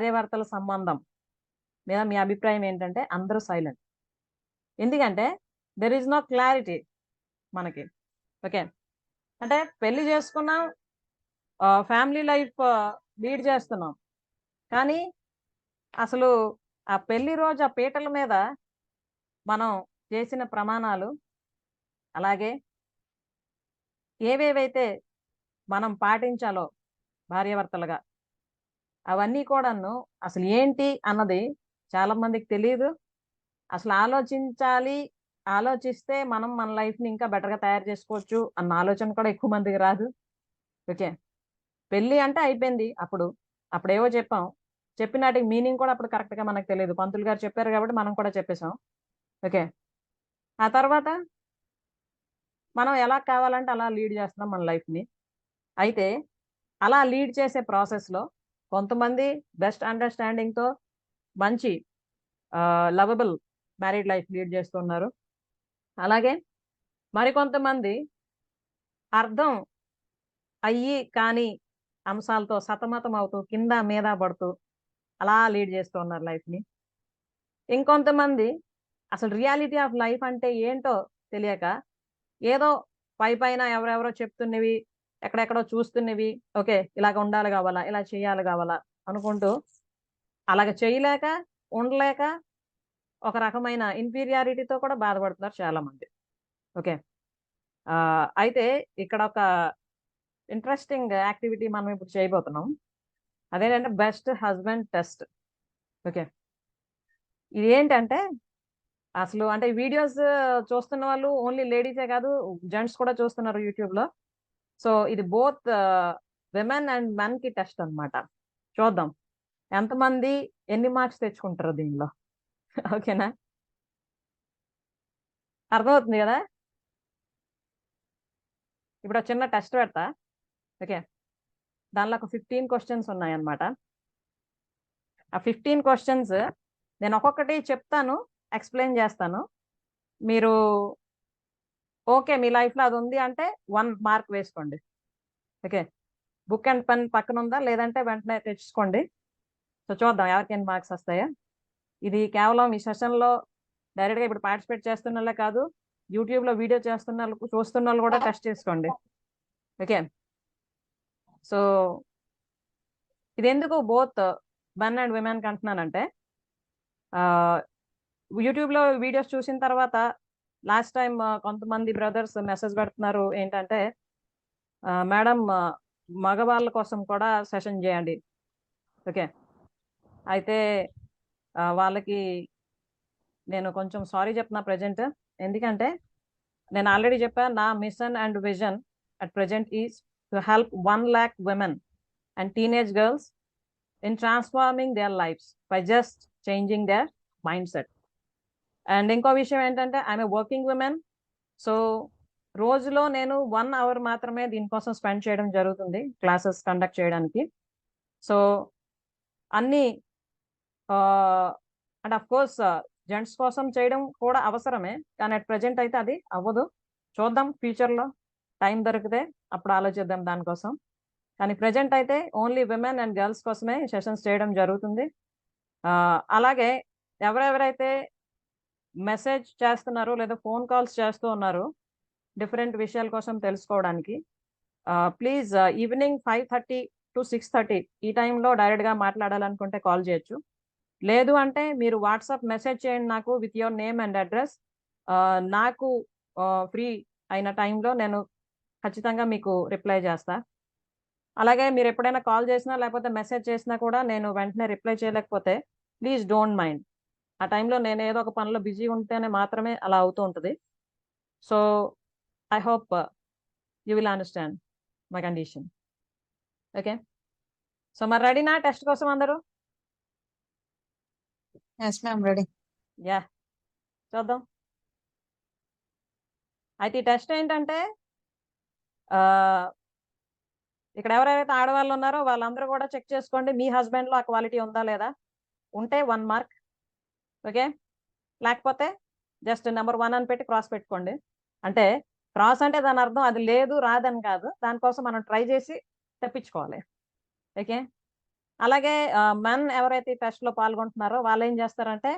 భార్యాభర్తల సంబంధం మీద మీ అభిప్రాయం ఏంటంటే అందరూ సైలెంట్. ఎందుకంటే దెర్ ఈజ్ నో క్లారిటీ మనకి. ఓకే. అంటే పెళ్లి చేసుకున్నాం, ఫ్యామిలీ లైఫ్ లీడ్ చేస్తున్నాం. కానీ అసలు ఆ పెళ్లి రోజు ఆ పీటల మీద మనం చేసిన ప్రమాణాలు, అలాగే ఏవేవైతే మనం పాటించాలో భార్యాభర్తలుగా, అవన్నీ కూడాను అసలు ఏంటి అన్నది చాలా మందికి తెలీదు. అసలు ఆలోచించాలి, ఆలోచిస్తే మనం మన లైఫ్‌ని ఇంకా బెటర్‌గా తయారు చేసుకోవచ్చు అన్న ఆలోచన కూడా ఎక్కువ మందికి రాదు. ఓకే. పెళ్లి అంటే అయిపోయింది అప్పుడు. అప్పుడేవో చెప్పాం. చెప్పినాటికి మీనింగ్ కూడా అప్పుడు కరెక్ట్‌గా మనకు తెలీదు. పంతులు గారు చెప్పారు కాబట్టి మనం కూడా చెప్పేసాం. ఓకే. ఆ తర్వాత మనం ఎలా కావాలంటే అలా లీడ్ చేస్తున్నాం మన లైఫ్‌ని. అయితే అలా లీడ్ చేసే ప్రాసెస్‌లో కొంతమంది బెస్ట్ అండర్‌స్టాండింగ్‌తో మంచి లవబుల్ మ్యారీడ్ లైఫ్ లీడ్ చేస్తున్నారు. అలాగే మరికొంతమంది అర్థం అయ్యి కాని అంశాలతో సతమతం అవుతూ, కింద మీద పడుతూ అలా లీడ్ చేస్తూ ఉన్నారు లైఫ్‌ని. ఇంకొంతమంది అసలు రియాలిటీ ఆఫ్ లైఫ్ అంటే ఏంటో తెలియక ఏదో పైపైన ఎవరెవరో చెప్తున్నవి, ఎక్కడెక్కడో చూస్తున్నవి, ఓకే. ఇలాగ ఉండాలి కావాలా, ఇలా చేయాలి కావాలా అనుకుంటూ అలాగ చేయలేక, ఉండలేక ఒక రకమైన ఇన్ఫీరియారిటీతో కూడా బాధపడుతున్నారు చాలామంది. ఓకే. అయితే ఇక్కడ ఒక ఇంట్రెస్టింగ్ యాక్టివిటీ మనం ఇప్పుడు చేయబోతున్నాం. అదేంటంటే బెస్ట్ హస్బాండ్ టెస్ట్. ఓకే. ఇదేంటంటే అసలు అంటే వీడియోస్ చూస్తున్న వాళ్ళు ఓన్లీ లేడీసే కాదు, జెంట్స్ కూడా చూస్తున్నారు యూట్యూబ్‌లో. సో, ఇది బోత్ విమెన్ అండ్ మెన్‌కి టెస్ట్ అన్నమాట. చూద్దాం. ఎంతమంది ఎన్ని మార్క్స్ తెచ్చుకుంటారో దీనిలో. ఓకేనా? అర్థమవుతుంది గదా! ఇప్పుడు ఒక చిన్న టెస్ట్ పెడతా. ఓకే. దానిలో ఒక 15 క్వెషన్స్ ఉన్నాయన్నమాట. ఆ 15 క్వెషన్స్ నేను ఒక్కొక్కటి చెప్తాను, ఎక్స్‌ప్లెయిన్ చేస్తాను. మీరు ఓకే. మీ లైఫ్‌లో అదుంది అంటే 1 మార్క్ వేసుకోండి. ఓకే. బుక్ అండ్ పెన్ పక్కనుందా? లేదంటే వెంటనే తెచ్చుకోండి. సో, చూద్దాం ఎవరికెన్ని మార్క్స్ వస్తాయో. ఇది కేవలం ఈ సెషన్‌లో డైరెక్ట్‌గా ఇప్పుడు పార్టిసిపేట్ చేస్తున్నోళ్ళే కాదు, యూట్యూబ్‌లో వీడియో చేస్తున్నోళ్ళు చూస్తున్నోళ్ళు కూడా టెస్ట్ చేసుకోండి. ఓకే. సో, ఇదెందుకు బోత్ మెన్ అండ్ విమెన్‌కి అంటున్నానంటే ఆహ్, యూట్యూబ్‌లో వీడియోస్ చూసిన తర్వాత లాస్ట్ టైమ్ కొంతమంది బ్రదర్స్ మెసేజ్ పెడుతున్నారు ఏంటంటే, మేడం మగవాళ్ళ కోసం కూడా సెషన్ చేయండి. ఓకే. అయితే వాళ్ళకి నేను కొంచెం సారీ చెప్తున్నా ప్రెజెంట్. ఎందుకంటే నేను ఆల్రెడీ చెప్పా. నా mission and vision at present is to help 1,00,000 women and teenage girls in transforming their lives by just changing their mindset. And ఇంకో విషయం ఏంటంటే I am a working women. So, రోజులో నేను 1 అవర్ మాత్రమే దీనికోసం స్పెండ్ చేయడం జరుగుతుంది. క్లాసెస్ కండక్ట్ చేయడానికి. సో, అన్నీ ఆహ్, అండ్ ఆఫ్‌కోర్స్ జెంట్స్ కోసం చేయడం కూడా అవసరమే. కానీ అట్ ప్రెజెంట్ అయితే అది అవ్వదు. చూద్దాం ఫ్యూచర్‌లో టైం దొరికితే అప్పుడు ఆలోచిద్దాం దానికోసం. కానీ ప్రెజెంట్ అయితే ఓన్లీ విమెన్ అండ్ గర్ల్స్ కోసమే సెషన్స్ చేయడం జరుగుతుంది. అలాగే ఎవరెవరైతే మెసేజ్ చేస్తున్నారో లేదా ఫోన్ కాల్స్ చేస్తూ ఉన్నారో డిఫరెంట్ విషయాల కోసం తెలుసుకోవడానికి ప్లీజ్ ఈవినింగ్ 5:30-6:30 ఈ టైంలో డైరెక్ట్‌గా మాట్లాడాలనుకుంటే కాల్ చేయొచ్చు. లేదు అంటే మీరు వాట్సాప్ మెసేజ్ చేయండి నాకు with your name and address. నాకు ఫ్రీ అయిన టైంలో నేను ఖచ్చితంగా మీకు రిప్లై చేస్తా. అలాగే మీరెప్పుడైనా కాల్ చేసినా, లేకపోతే మెసేజ్ చేసినా కూడా నేను వెంటనే రిప్లై చేయలేకపోతే ప్లీజ్ డోంట్ మైండ్. ఆ టైంలో నేను ఏదో ఒక పనిలో బిజీ ఉంటేనే మాత్రమే అలా అవుతూ ఉంటది. So, I hope you will understand my condition. Okay. So, మరి రెడీనా టెస్ట్ కోసం అందరూ? Yes ma'am. రెడీ. యాహ్! చూద్దాం. అయితే ఈ టెస్ట్ ఏంటంటే ఆహ్, ఇక్కడ ఎవరెవరైతే ఆడవాళ్ళున్నారో వాళ్ళందరూ కూడా చెక్ చేసుకోండి. మీ హస్బాండ్‌లో ఆ క్వాలిటీ ఉందా లేదా? ఉంటే 1 మార్క్. ఓకే. లేకపోతే జస్ట్ నంబర్ 1 అని పెట్టి క్రాస్ పెట్టుకోండి. అంటే క్రాస్ అంటే దాని అర్థం అది లేదు, రాదని కాదు. దానికోసం మనం ట్రై చేసి తెప్పించుకోవాలి. ఓకే. అలాగే మెన్ ఎవరైతే టెస్ట్ లో పాల్గొంటున్నారో వాళ్ళు ఏం చేస్తారంటే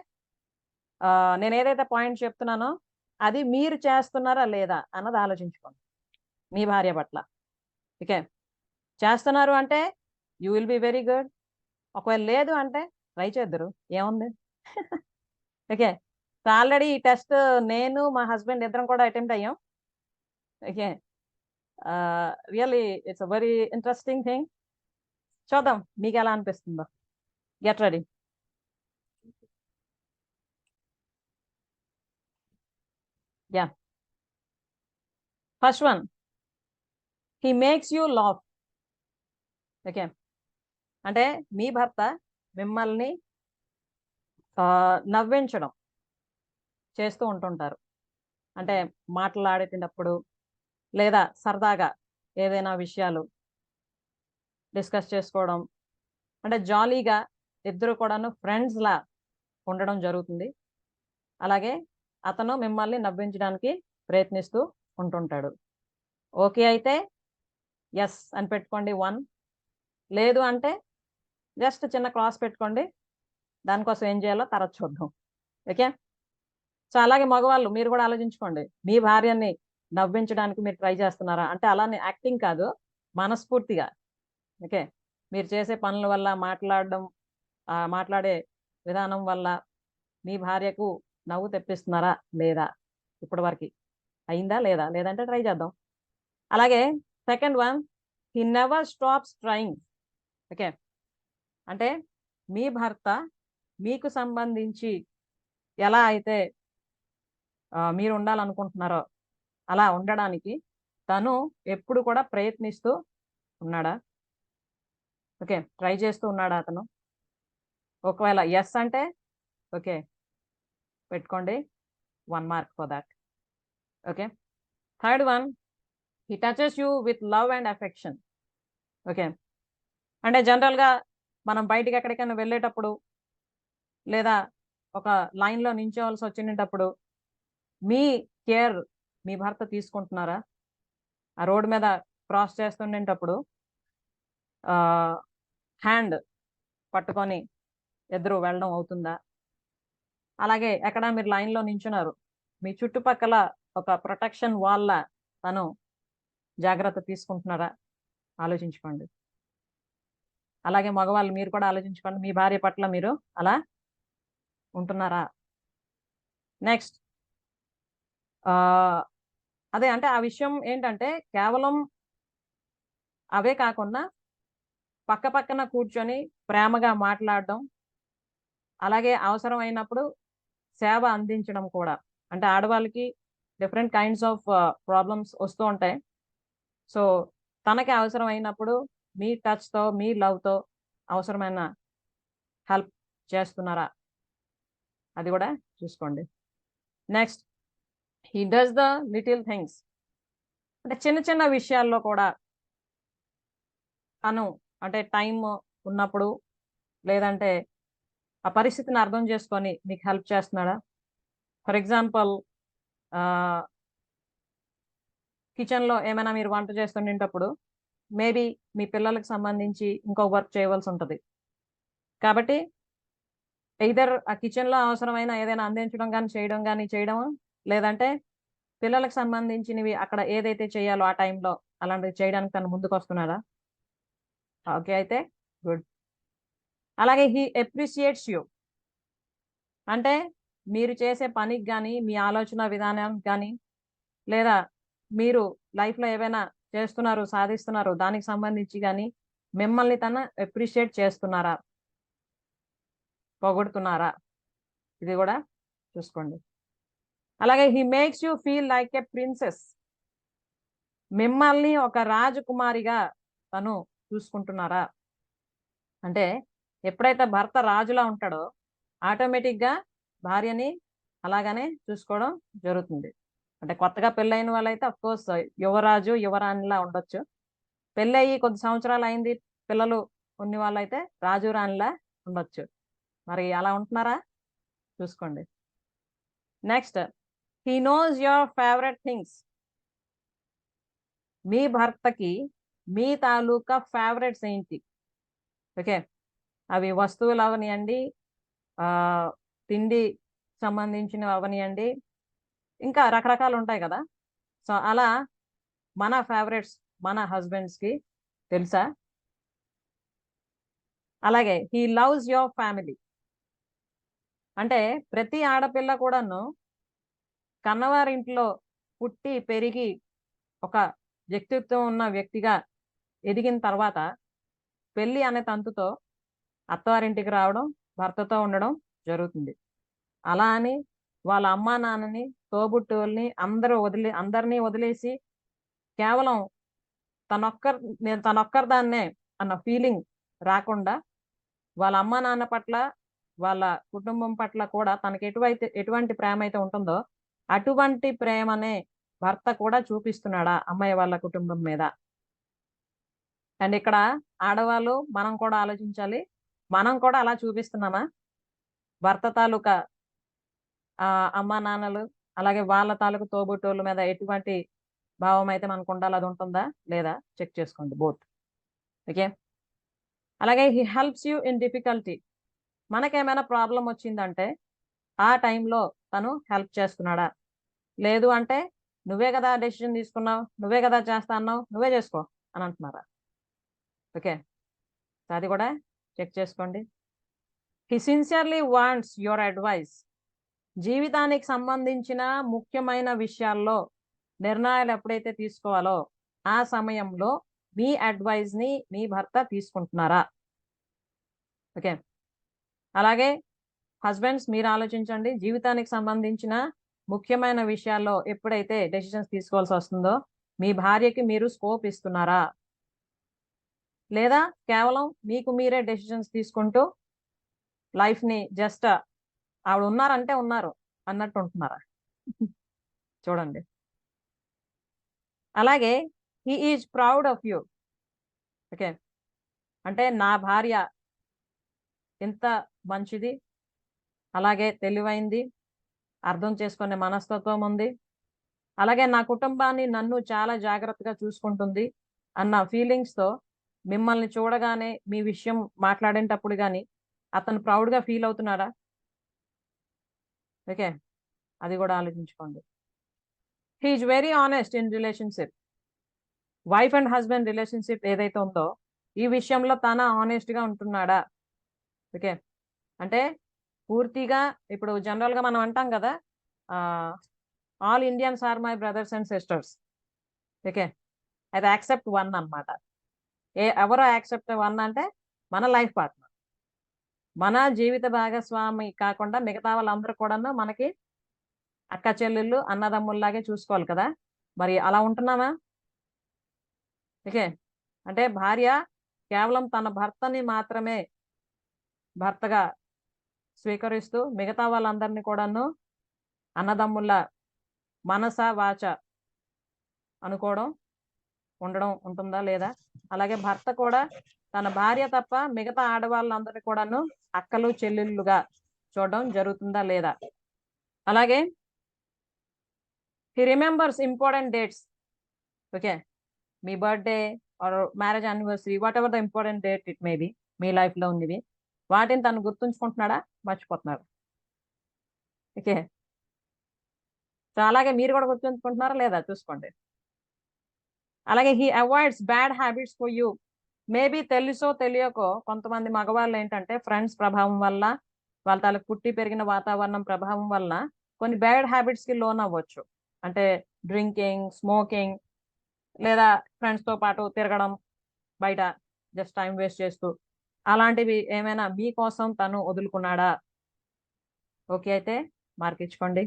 నేను ఏదైతే పాయింట్ చెప్తున్నానో అది మీరు చేస్తున్నారా లేదా అన్నది ఆలోచించుకోండి మీ భార్య పట్ల. ఓకే, చేస్తున్నారు అంటే you will be very good. ఒకవేళ లేదు అంటే ట్రై చేద్దరు, ఏముంది. ఓకే, ఆల్రెడీ ఈ టెస్ట్ నేను మా హస్బెండ్ ఇద్దరం కూడా అటెంప్ట్ అయ్యాం. Okay, really it's a very interesting thing. చూద్దాం మీకు ఎలా అనిపిస్తుందో. Get ready. Yeah, first one, he makes you laugh. Okay, అంటే మీ భర్త మిమ్మల్ని నవ్వించడం చేస్తూ ఉంటుంటారు. అంటే మాట్లాడేటప్పుడు లేదా సరదాగా ఏదైనా విషయాలు డిస్కస్ చేసుకోవడం, అంటే జాలీగా ఇద్దరు కూడాను ఫ్రెండ్స్ లా ఉండడం జరుగుతుంది. అలాగే అతను మిమ్మల్ని నవ్వించడానికి ప్రయత్నిస్తూ ఉంటుంటాడు. ఓకే అయితే ఎస్ అని పెట్టుకోండి 1. లేదు అంటే జస్ట్ చిన్న క్రాస్ పెట్టుకోండి. దానికోసం ఏం చేయాలో తర్వాత చూద్దాం. ఓకే, సో అలాగే మగవాళ్ళు మీరు కూడా ఆలోచించుకోండి. మీ భార్యని నవ్వించడానికి మీరు ట్రై చేస్తున్నారా? అంటే అలానే యాక్టింగ్ కాదు, మనస్ఫూర్తిగా. ఓకే, మీరు చేసే పనుల వల్ల మాట్లాడే విధానం వల్ల మీ భార్యకు నవ్వు తెప్పిస్తున్నారా లేదా? ఇప్పటి వరకు అయిందా లేదా? లేదంటే ట్రై చేద్దాం. అలాగే second one, he never stops trying. Okay, అంటే మీ భర్త మీకు సంబంధించి ఎలా అయితే మీరు ఉండాలనుకుంటున్నారో అలా ఉండడానికి తను ఎప్పుడు కూడా ప్రయత్నిస్తూ ఉన్నాడా? ఓకే, ట్రై చేస్తూ ఉన్నాడా అతను? ఒకవేళ ఎస్ అంటే ఓకే పెట్టుకోండి, 1 mark for that. Okay, third one, he touches you with love and affection. Okay, అంటే జనరల్గా మనం బయటికి ఎక్కడికైనా వెళ్ళేటప్పుడు లేదా ఒక లైన్లో నించోవలసి వచ్చినప్పుడు మీ కేర్ మీ భర్త తీసుకుంటున్నారా? ఆ రోడ్డు మీద క్రాస్ చేస్తుండేటప్పుడు హ్యాండ్ పట్టుకొని ఎదురు వెళ్ళడం అవుతుందా? అలాగే ఎక్కడ మీరు లైన్లో నించున్నారు, మీ చుట్టుపక్కల ఒక ప్రొటెక్షన్ వాల్ల తను జాగ్రత్త తీసుకుంటున్నారా? ఆలోచించుకోండి. అలాగే మగవాళ్ళు మీరు కూడా ఆలోచించుకోండి, మీ భార్య పట్ల మీరు అలా ఉంటున్నారా? నెక్స్ట్ అదే అంటే ఆ విషయం ఏంటంటే కేవలం అవే కాకుండా పక్క పక్కన కూర్చొని ప్రేమగా మాట్లాడడం, అలాగే అవసరమైనప్పుడు సేవ అందించడం కూడా. అంటే ఆడవాళ్ళకి డిఫరెంట్ కైండ్స్ ఆఫ్ ప్రాబ్లమ్స్ వస్తూ ఉంటాయి. సో తనకి అవసరమైనప్పుడు మీ టచ్తో మీ లవ్తో అవసరమైన హెల్ప్ చేస్తున్నారా? అది కూడా చూసుకోండి. Next, he does the little things. అంటే చిన్న చిన్న విషయాల్లో కూడా తను అంటే టైం ఉన్నప్పుడు లేదంటే ఆ పరిస్థితిని అర్థం చేసుకొని మీకు హెల్ప్ చేస్తున్నాడా? ఫర్ ఎగ్జాంపుల్ కిచెన్లో ఏమైనా మీరు వంట చేస్తుండేటప్పుడు మేబీ మీ పిల్లలకు సంబంధించి ఇంకో వర్క్ చేయవలసి ఉంటుంది. కాబట్టి ఎయిదర్ ఆ కిచెన్లో అవసరమైన ఏదైనా అందించడం కానీ చేయడం, లేదంటే పిల్లలకు సంబంధించినవి అక్కడ ఏదైతే చేయాలో ఆ టైంలో అలాంటివి చేయడానికి తను ముందుకు వస్తున్నారా? ఓకే అయితే గుడ్. అలాగే హీ అప్రిషియేట్స్ యూ. అంటే మీరు చేసే పనికి కానీ మీ ఆలోచన విధానానికి కానీ లేదా మీరు లైఫ్లో ఏవైనా చేస్తున్నారు సాధిస్తున్నారు దానికి సంబంధించి కానీ మిమ్మల్ని తన అప్రిషియేట్ చేస్తున్నారా? పొగుడుతున్నారా? ఇది కూడా చూసుకోండి. అలాగే he makes you feel like a princess. మిమ్మల్ని ఒక రాజకుమారిగా తను చూసుకుంటున్నారా? అంటే ఎప్పుడైతే భర్త రాజులా ఉంటాడో ఆటోమేటిక్గా భార్యని అలాగనే చూసుకోవడం జరుగుతుంది. అంటే కొత్తగా పెళ్ళైన వాళ్ళైతే అఫ్కోర్స్ యువరాజు యువరాణిలా ఉండొచ్చు. పెళ్ళయి కొద్ది సంవత్సరాలు అయింది, పిల్లలు కొన్ని వాళ్ళైతే రాజు రాణిలా ఉండొచ్చు. మరి అలా ఉంటున్నారా? చూసుకోండి. Next, he knows your favourite things. మీ భర్తకి మీ తాలూకా ఫేవరెట్స్ ఏంటి? ఓకే, అవి వస్తువులు అవనియండి, తిండి సంబంధించినవి అవనియండి, ఇంకా రకరకాలు ఉంటాయి కదా. సో అలా మన ఫేవరెట్స్ మన హస్బెండ్స్కి తెలుసా? అలాగే హీ లవ్స్ యువర్ ఫ్యామిలీ. అంటే ప్రతి ఆడపిల్ల కూడాను కన్నవారింట్లో పుట్టి పెరిగి ఒక వ్యక్తిత్వం ఉన్న వ్యక్తిగా ఎదిగిన తర్వాత పెళ్లి అనే తంతుతో అత్తవారింటికి రావడం, భర్తతో ఉండడం జరుగుతుంది. అలా అని వాళ్ళ అమ్మా నాన్నని, తోబుట్టువుల్ని అందరినీ వదిలేసి కేవలం తనొక్కరిదాన్నే అన్న ఫీలింగ్ రాకుండా వాళ్ళ అమ్మా నాన్న పట్ల, వాళ్ళ కుటుంబం పట్ల కూడా తనకి ఎటువంటి ప్రేమ అయితే ఉంటుందో అటువంటి ప్రేమనే భర్త కూడా చూపిస్తున్నాడా అమ్మాయి వాళ్ళ కుటుంబం మీద? అండ్ ఇక్కడ ఆడవాళ్ళు మనం కూడా ఆలోచించాలి. మనం కూడా అలా చూపిస్తున్నామా? భర్త తాలూకా అమ్మా నాన్నలు, అలాగే వాళ్ళ తాలూకు తోబుట్టువుల మీద ఎటువంటి భావం అయితే మనకు ఉండాలి, అది ఉంటుందా లేదా చెక్ చేసుకోండి బోత్. ఓకే. అలాగే he helps you in difficulty. మనకేమైనా ప్రాబ్లం వచ్చిందంటే ఆ టైంలో తను హెల్ప్ చేస్తున్నాడా? లేదు అంటే నువ్వే కదా డెసిషన్ తీసుకున్నావు, నువ్వే కదా చేస్తా అన్నావు, నువ్వే చేసుకో అని అంటున్నారా? ఓకే. అది కూడా చెక్ చేసుకోండి. He sincerely wants your advice. జీవితానికి సంబంధించిన ముఖ్యమైన విషయాల్లో నిర్ణయాలు ఎప్పుడైతే తీసుకోవాలో ఆ సమయంలో మీ అడ్వైస్ ని మీ భర్త తీసుకుంటున్నారా? ఓకే. అలాగే హస్బెండ్స్ మీరు ఆలోచించండి. జీవితానికి సంబంధించిన ముఖ్యమైన విషయాల్లో ఎప్పుడైతే డెసిషన్స్ తీసుకోవాల్సి వస్తుందో మీ భార్యకి మీరు స్కోప్ ఇస్తున్నారా? లేదా కేవలం మీకు మీరే డెసిషన్స్ తీసుకుంటూ లైఫ్ని జస్ట్ ఆవిడ ఉన్నారంటే ఉన్నారు అన్నట్టు ఉంటున్నారా? చూడండి. అలాగే he is proud of you. Okay. అంటే నా భార్య ఎంత మంచిది, అలాగే తెలివైంది, అర్థం చేసుకునే మనస్తత్వం ఉంది, అలాగే నా కుటుంబాన్ని నన్ను చాలా జాగ్రత్తగా చూసుకుంటుంది అన్న ఫీలింగ్స్తో మిమ్మల్ని చూడగానే మీ విషయం మాట్లాడేటప్పుడు కానీ అతను ప్రౌడ్గా ఫీల్ అవుతున్నాడా? ఓకే. అది కూడా ఆలోచించుకోండి. He is very honest in relationship. Wife and husband relationship ఏదైతే ఉందో ఈ విషయంలో తన ఆనెస్ట్గా ఉంటున్నాడా? ఓకే. అంటే పూర్తిగా ఇప్పుడు జనరల్గా మనం అంటాం కదా, all Indians are my brothers and sisters. Okay. అది యాక్సెప్ట్ వన్ అనమాట. ఎవరో యాక్సెప్ట్ వన్ అంటే మన లైఫ్ పార్ట్నర్, మన జీవిత భాగస్వామి కాకుండా మిగతా వాళ్ళందరూ కూడాను మనకి అక్క చెల్లెళ్ళు అన్నదమ్ముల్లాగే చూసుకోవాలి కదా. మరి అలా ఉంటున్నామా? ఓకే. అంటే భార్య కేవలం తన భర్తని మాత్రమే భర్తగా స్వీకరిస్తూ మిగతా వాళ్ళందరినీ కూడాను అన్నదమ్ముల్లా మనస వాచ అనుకోవడం ఉండడం ఉంటుందా లేదా? అలాగే భర్త కూడా తన భార్య తప్ప మిగతా ఆడవాళ్ళందరినీ కూడాను అక్కలు చెల్లెళ్ళుగా చూడడం జరుగుతుందా లేదా? అలాగే he remembers important dates. Okay. మీ birthday or marriage anniversary, whatever the important date it may be మీ లైఫ్లో ఉన్నవి, వాటిని తను గుర్తుంచుకుంటున్నాడా, మర్చిపోతున్నాడు? ఓకే. సో అలాగే మీరు కూడా గుర్తుంచుకుంటున్నారా లేదా చూసుకోండి. అలాగే he avoids bad habits for you. Maybe తెలుసో తెలియకో కొంతమంది మగవాళ్ళు ఏంటంటే ఫ్రెండ్స్ ప్రభావం వల్ల, వాళ్ళ తాలూకు పుట్టి పెరిగిన వాతావరణం ప్రభావం వల్ల కొన్ని బ్యాడ్ హ్యాబిట్స్కి లోన్ అవ్వచ్చు. అంటే డ్రింకింగ్, స్మోకింగ్, లేదా ఫ్రెండ్స్తో పాటు తిరగడం బయట జస్ట్ టైం వేస్ట్ చేస్తూ, అలాంటివి ఏమైనా మీకోసం తను వదులుకున్నాడా? ఓకే అయితే మార్క్ ఇచ్చుకోండి.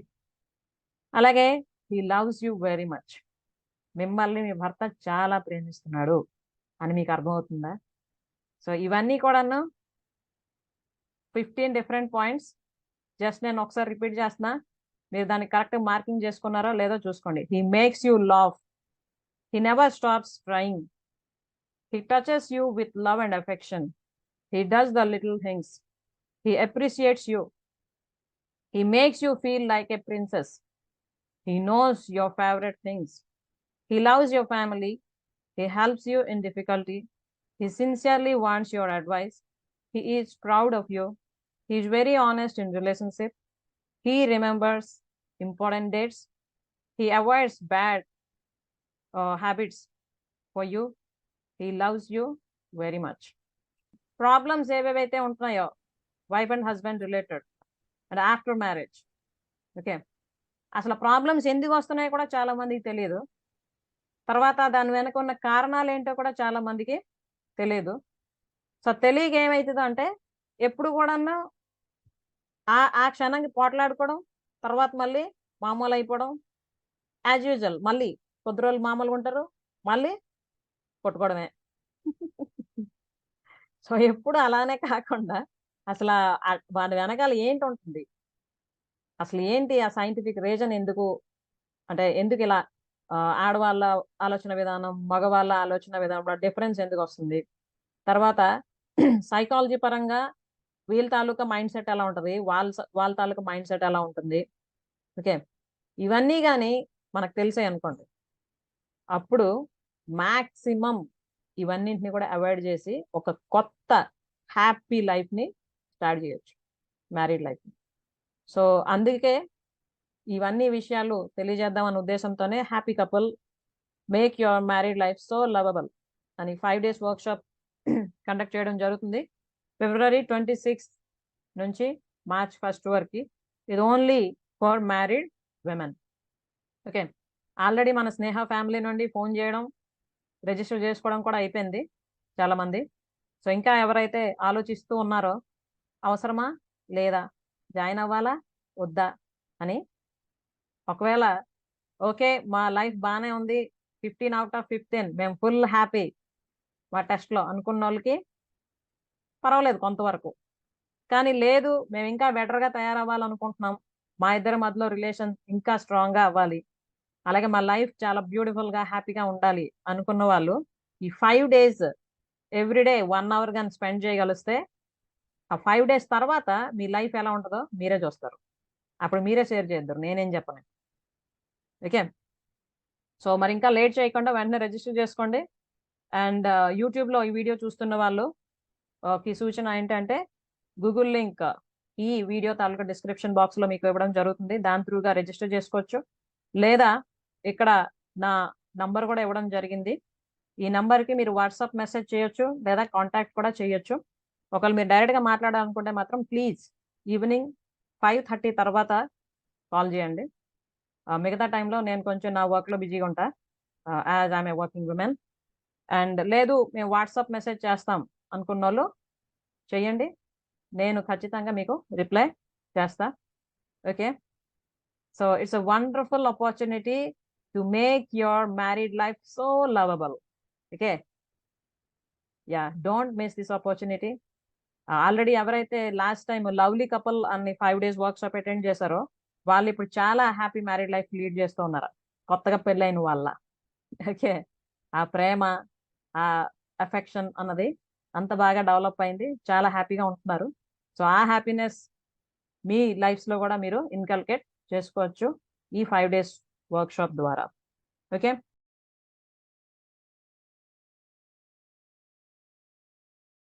అలాగే he loves you very much. మిమ్మల్ని మీ భర్త చాలా ప్రేమిస్తున్నాడు అని మీకు అర్థమవుతుందా? సో ఇవన్నీ కూడాను 15 డిఫరెంట్ పాయింట్స్. జస్ట్ నేను ఒకసారి రిపీట్ చేస్తున్నా, మీరు దాన్ని కరెక్ట్ మార్కింగ్ చేసుకున్నారో లేదో చూసుకోండి. He makes you laugh. He never stops trying. He touches you with love and affection. He does the little things. He appreciates you. He makes you feel like a princess. He knows your favourite things. He loves your family. He helps you in difficulty. He sincerely wants your advice. he is proud of you, he is very honest in relationship, he remembers important dates, he avoids bad habits for you, he loves you very much. Problems ఏవేవైతే ఉంటున్నాయో wife and husband related and after marriage, okay, అసలు problems ఎందుకు వస్తున్నాయో కూడా చాలా మందికి తెలియదు. తర్వాత దాని వెనక ఉన్న కారణాలు ఏంటో కూడా చాలా మందికి తెలియదు. సో తెలియక ఏమవుతుందో అంటే ఎప్పుడు కూడా ఆ క్షణంకి పోట్లాడుకోవడం, తర్వాత మళ్ళీ మామూలు అయిపోవడం, యాజ్ యూజువల్ మళ్ళీ కొద్ది రోజులు మామూలుగా ఉంటారు, మళ్ళీ కొట్టుకోవడమే. సో ఎప్పుడు అలానే కాకుండా అసలు వాడి వెనకాల ఏంటి ఉంటుంది, అసలు ఏంటి ఆ సైంటిఫిక్ రీజన్, ఎందుకు అంటే ఎందుకు ఇలా ఆడవాళ్ళ ఆలోచన విధానం మగవాళ్ళ ఆలోచన విధానం డిఫరెన్స్ ఎందుకు వస్తుంది, తర్వాత సైకాలజీ పరంగా వీళ్ళ తాలూకా మైండ్ సెట్ ఎలా ఉంటుంది, వాళ్ళ తాలూకా మైండ్ సెట్ ఎలా ఉంటుంది, ఓకే, ఇవన్నీ కానీ మనకు తెలిసాయి అనుకోండి, అప్పుడు మాక్సిమం ఇవన్నింటిని కూడా అవాయిడ్ చేసి ఒక కొత్త హ్యాపీ లైఫ్ని స్టార్ట్ చేయొచ్చు, మ్యారీడ్ లైఫ్ని. సో అందుకే ఇవన్నీ విషయాలు తెలియజేద్దామనే ఉద్దేశంతోనే happy couple make your married life so lovable అని 5 days వర్క్షాప్ కండక్ట్ చేయడం జరుగుతుంది. February 26 నుంచి March 1 వరకు. ఇది only for married women. Okay, already మన స్నేహ ఫ్యామిలీ నుండి ఫోన్ చేయడం, రిజిస్టర్ చేసుకోవడం కూడా అయిపోయింది చాలామంది. సో ఇంకా ఎవరైతే ఆలోచిస్తూ ఉన్నారో అవసరమా లేదా, జాయిన్ అవ్వాలా వద్దా అని, ఒకవేళ ఓకే మా లైఫ్ బాగానే ఉంది 15 out of 15 మేము ఫుల్ హ్యాపీ మా టెస్ట్లో అనుకున్న వాళ్ళకి పర్వాలేదు కొంతవరకు. కానీ లేదు మేము ఇంకా బెటర్గా తయారవ్వాలనుకుంటున్నాం, మా ఇద్దరి మధ్యలో రిలేషన్ ఇంకా స్ట్రాంగ్గా అవ్వాలి, అలాగే మా లైఫ్ చాలా బ్యూటిఫుల్గా హ్యాపీగా ఉండాలి అనుకున్న వాళ్ళు ఈ 5 days ఎవ్రీడే 1 hour కానీ స్పెండ్ చేయగలిస్తే ఆ 5 days తర్వాత మీ లైఫ్ ఎలా ఉంటుందో మీరే చూస్తారు. అప్పుడు మీరే షేర్ చేద్దరు, నేనేం చెప్పను. ఓకే, సో మరి ఇంకా లేట్ చేయకుండా వెంటనే రిజిస్టర్ చేసుకోండి. అండ్ యూట్యూబ్లో ఈ వీడియో చూస్తున్న వాళ్ళు ఈ సూచన ఏంటంటే గూగుల్ లింక్ ఈ వీడియో తాలూకా డిస్క్రిప్షన్ బాక్స్లో మీకు ఇవ్వడం జరుగుతుంది, దాని త్రూగా రిజిస్టర్ చేసుకోవచ్చు. లేదా ఇక్కడ నా నంబర్ కూడా ఇవ్వడం జరిగింది, ఈ నంబర్కి మీరు వాట్సాప్ మెసేజ్ చేయొచ్చు లేదా కాంటాక్ట్ కూడా చేయొచ్చు. ఒకవేళ మీరు డైరెక్ట్గా మాట్లాడాలనుకుంటే మాత్రం ప్లీజ్ ఈవినింగ్ 5:30 తర్వాత కాల్ చేయండి. మిగతా టైంలో నేను కొంచెం నా వర్క్లో బిజీగా ఉంటా, as I'm a working women. And లేదు మేము వాట్సాప్ మెసేజ్ చేస్తాం అనుకున్న వాళ్ళు చెయ్యండి, నేను ఖచ్చితంగా మీకు రిప్లై చేస్తా. Okay, so it's a wonderful opportunity to make your married life so lovable. Okay, yeah, don't miss this opportunity. Already ఎవరైతే లాస్ట్ టైం లవ్లీ కపుల్ అని 5 days వర్క్షాప్ అటెండ్ చేశారో వాళ్ళు ఇప్పుడు చాలా హ్యాపీ మ్యారీడ్ లైఫ్ లీడ్ చేస్తూ ఉన్నారు, కొత్తగా పెళ్ళైన వాళ్ళ. ఓకే, ఆ ప్రేమ ఆ అఫెక్షన్ అన్నది అంత బాగా డెవలప్ అయింది, చాలా హ్యాపీగా ఉంటున్నారు. సో ఆ హ్యాపీనెస్ మీ లైఫ్స్లో కూడా మీరు ఇన్కల్కేట్ చేసుకోవచ్చు ఈ 5 days వర్క్షాప్ ద్వారా. ఓకే.